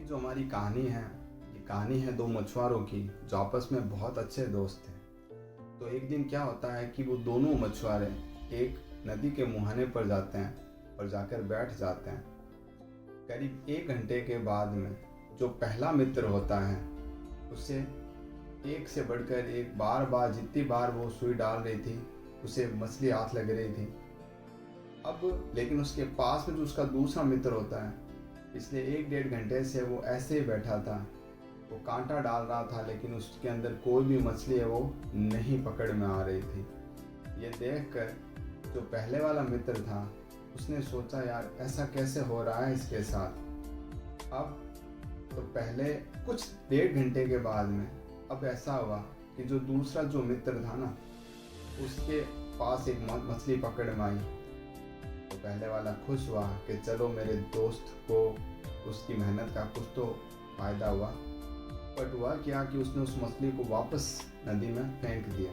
की जो हमारी कहानी है, ये कहानी है दो मछुआरों की जो आपस में बहुत अच्छे दोस्त थे। तो एक दिन क्या होता है कि वो दोनों मछुआरे एक नदी के मुहाने पर जाते हैं और जाकर बैठ जाते हैं। करीब 1 घंटे के बाद में जो पहला मित्र होता है उसे एक से बढ़कर एक बार बार जितनी बार वो सुई डाल रही थी उसे मछली हाथ लग रही थी। अब लेकिन उसके पास में जो उसका दूसरा मित्र होता है, पिछले 1 डेढ़ घंटे से वो ऐसे ही बैठा था। वो कांटा डाल रहा था लेकिन उसके अंदर कोई भी मछली है वो नहीं पकड़ में आ रही थी। ये देखकर जो पहले वाला मित्र था उसने सोचा, यार ऐसा कैसे हो रहा है इसके साथ। अब तो पहले कुछ 1.5 घंटे के बाद में अब ऐसा हुआ कि जो दूसरा जो मित्र था ना, उसके पास एक मछली पकड़ में आई। तो पहले वाला खुश हुआ कि चलो मेरे दोस्त को उसकी मेहनत का कुछ तो फायदा हुआ। बट हुआ क्या कि उसने उस मछली को वापस नदी में फेंक दिया।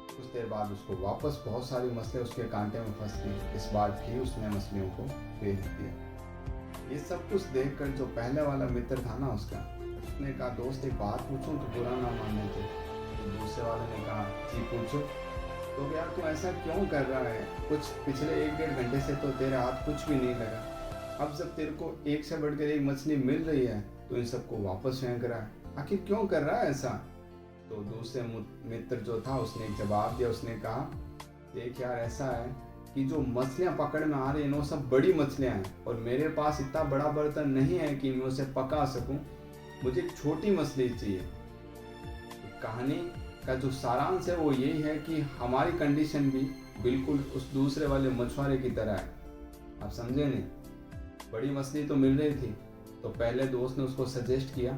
कुछ देर बाद उसको वापस बहुत सारी मछलियाँ उसके कांटे में फंस गई। इस बार भी उसने मछलियों को फेंक दिया। ये सब कुछ देखकर जो पहले वाला मित्र था ना उसने कहा, दोस्त एक बात पूछूं तो बुरा ना माने तो दूसरे वाले ने कहा, जी पूछो। तो यार तू ऐसा क्यों कर रहा है? कुछ पिछले 1 डेढ़ घंटे से तो तेरे हाथ कुछ भी नहीं लगा। अब जब तेरे को एक से बढ़कर एक मछली मिल रही है तो इन सबको वापस फेंक रहा है, आखिर क्यों कर रहा है ऐसा? तो दूसरे मित्र जो था उसने एक जवाब दिया। उसने कहा, देख यार ऐसा है कि जो मछलियाँ पकड़ में आ रही हैं वो सब बड़ी मछलियाँ हैं और मेरे पास इतना बड़ा बर्तन नहीं है कि मैं उसे पका सकूं। मुझे एक छोटी मछली चाहिए। कहानी का जो सारांश है वो यही है कि हमारी कंडीशन भी बिल्कुल उस दूसरे वाले मछुआरे की तरह है। आप समझे नहीं? बड़ी मछली तो मिल रही थी तो पहले दोस्त ने उसको सजेस्ट किया,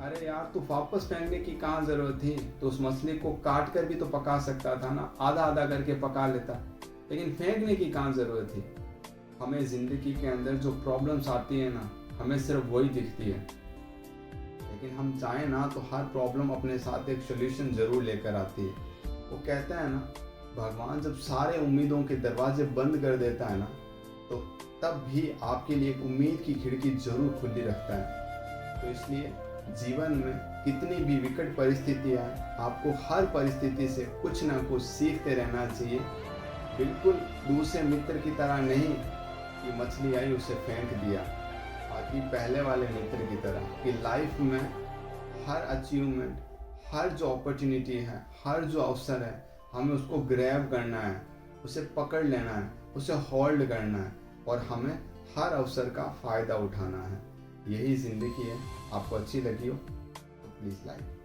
अरे यार तू वापस फेंकने की कहाँ ज़रूरत थी, तो उस मछली को काट कर भी तो पका सकता था ना, आधा आधा करके पका लेता, लेकिन फेंकने की कहाँ ज़रूरत थी। हमें ज़िंदगी के अंदर जो प्रॉब्लम्स आती है ना, हमें सिर्फ वही दिखती है, लेकिन हम चाहें ना तो हर प्रॉब्लम अपने साथ एक सोल्यूशन ज़रूर लेकर आती है। वो कहता है ना, भगवान जब सारे उम्मीदों के दरवाजे बंद कर देता है ना, तो तब भी आपके लिए एक उम्मीद की खिड़की ज़रूर खुली रखता है। तो इसलिए जीवन में कितनी भी विकट परिस्थितियाँ, आपको हर परिस्थिति से कुछ ना कुछ सीखते रहना चाहिए। बिल्कुल दूसरे मित्र की तरह नहीं कि मछली आई उसे फेंक दिया, बाकी पहले वाले मित्र की तरह कि लाइफ में हर अचीवमेंट, हर जो अपॉर्चुनिटी है, हर जो अवसर है, हमें उसको ग्रैब करना है, उसे पकड़ लेना है, उसे होल्ड करना है और हमें हर अवसर का फ़ायदा उठाना है। यही ज़िंदगी है। आपको अच्छी लगी हो तो प्लीज़ लाइक